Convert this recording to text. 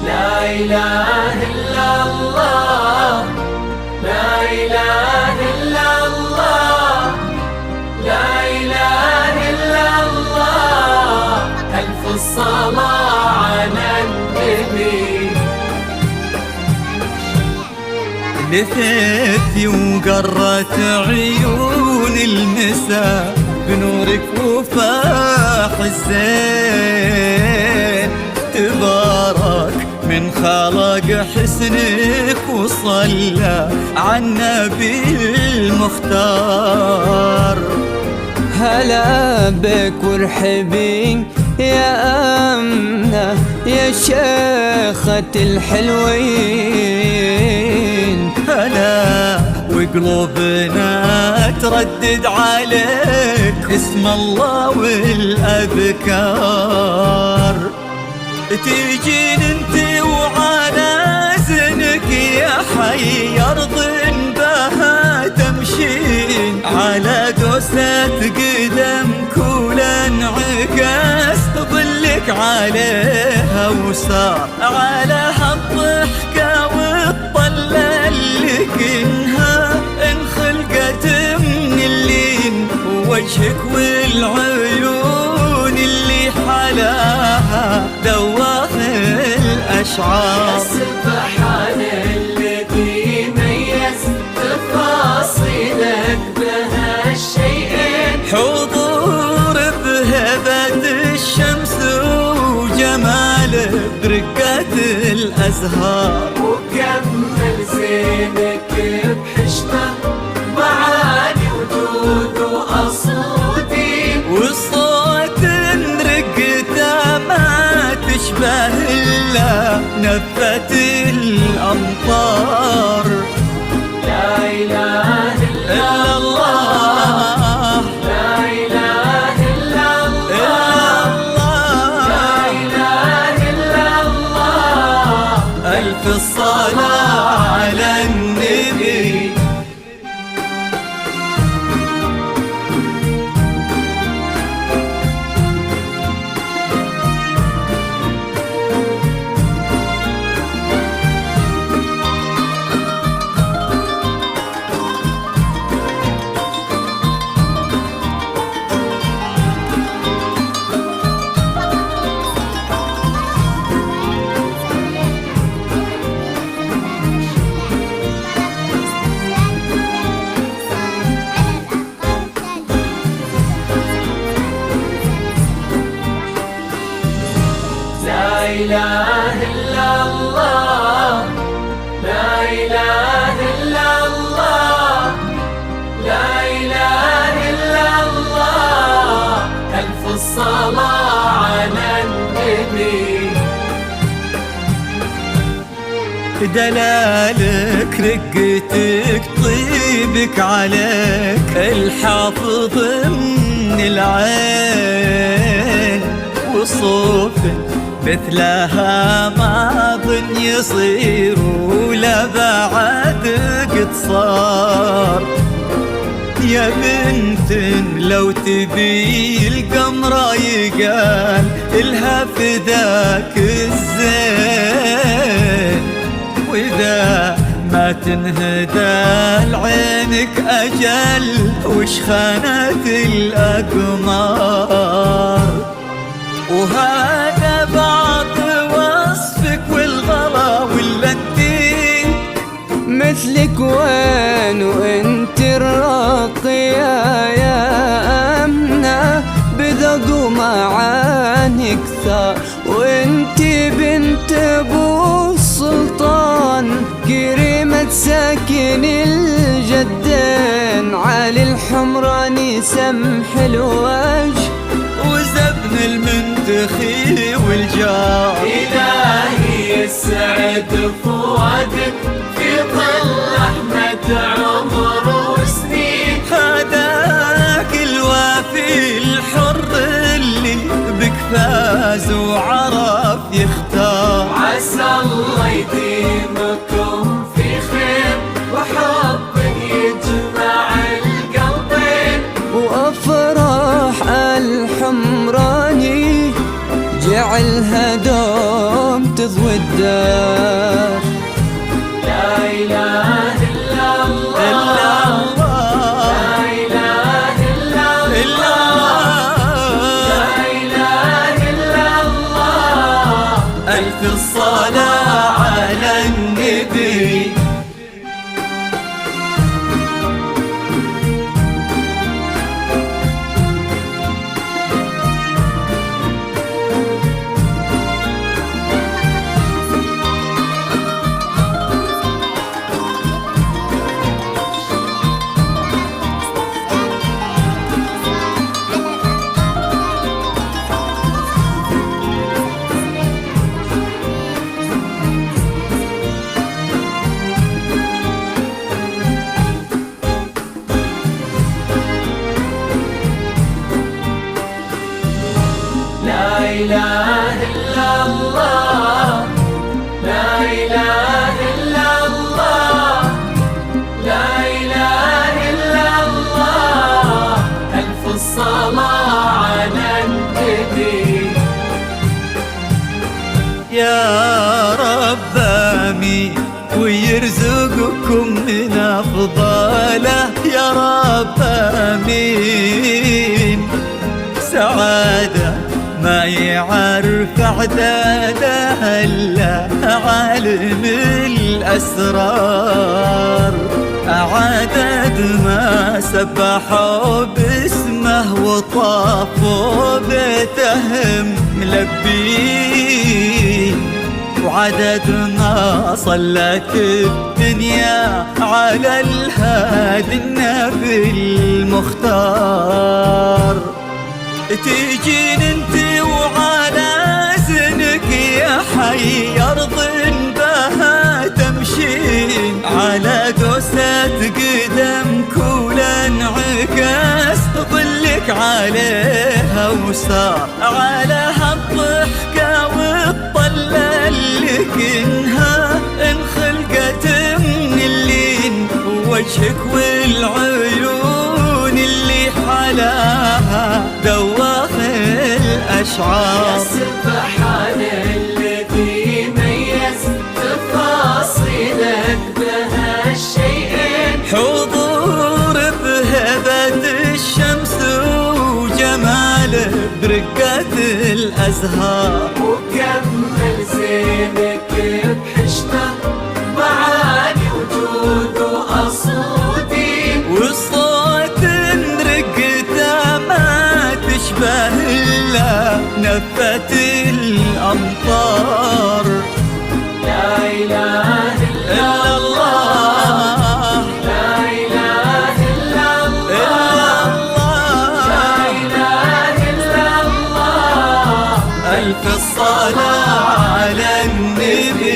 لا إله إلا الله، لا إله إلا الله، لا إله إلا الله. ألف الصلاة على النبي. لثيتي وقرت عيون المساء بنورك وفاح الزين. تبارك من خلق حسنك وصلى على النبي المختار. هلا بك وارحبين يا أمنة يا شيخة الحلوين. هلا وقلوبنا تردد عليك اسم الله والأذكار. تيجين انت وعلى زنك يا حي أرض بها تمشين. على دوسة قدمك ولانعكاس ظلك عليها وصار. على هالضحكة والطلة اللي كنها انخلقت من اللين. وجهك والعيون اللي حلاها دواخ الأشعار. سبحان الذي ميز تفاصيلك بهالشيئين. حضور بهبة الشمس وجماله برقة الأزهار. وكمل زينك بحشمة معاني ودود وأصواتين. والصوت رقته ما تشبه إلا نفة الأمطار. لا إله إلا الله، لا إله إلا الله، لا إله إلا الله. ألف الصلاة على النبي. لا إله إلا الله، لا إله إلا الله، لا إله إلا الله. ألف الصلاة على النبي. دلالك رقتك طيبك عليك الحافظ من العين. وصوفك مثلها ما ظن يصير ولا بعد قد صار. يا بنت لو تبي القمرة يقال إلها فداك الزين. وإذا ما تنهدى لعينك أجل وش خانت الأقمار. وهذا بعض وصفك والغلا ولا انتي مثلك وين وانت الراقية يا أمنة بذوق ومعاني كثار. وانت بنت ابو السلطان كريمة ساكن الجدين. علي الحمراني سمح الوجه وزبن المنتخي والجار. إلهي يسعد فؤادك في ظل أحمد عمر وسنين. هذاك الوافي الحر اللي بك فاز وعرف يختار. عسى الله يديمكم في خير وحب يجمع القلبين. وأفراح الحمراني جعلها دوم تضوي الدار. لا إله إلا الله، لا إله إلا الله، لا إله إلا الله. ألف الصلاة على النبي. لا إله إلا الله، لا إله إلا الله، لا إله إلا الله. ألف الصلاة على النبي. يا رب آمين ويرزقكم من أفضاله، يا رب آمين. سعادة ما يعرف عدادها إلا عالم الأسرار، عدد ما سبحوا باسمه وطافوا بيتهم ملبين، وعدد ما صلت الدنيا على الهادي النبي المختار. تجين انت وعلى زنك يا حي أرض بها تمشين، على دوسة قدمك ولا انعكاس ظلك عليها وصار، على هالضحكة والطلة اللي كنها انخلقت من اللين، وجهك والعيون اللي حلاها دواخ الأشعار. يا سبحان الذي ميز تفاصيلك بهالشيئين، حضور بهبة الشمس وجمال برقة الأزهار، وكمل زينك بحشمة معاني وجود وأصواتين، والصوت رقته ما تشبه إلا نفة الأمطار. لا إله إلا الله، لا إله إلا الله، لا إله إلا الله. ألف الصلاة على النبي.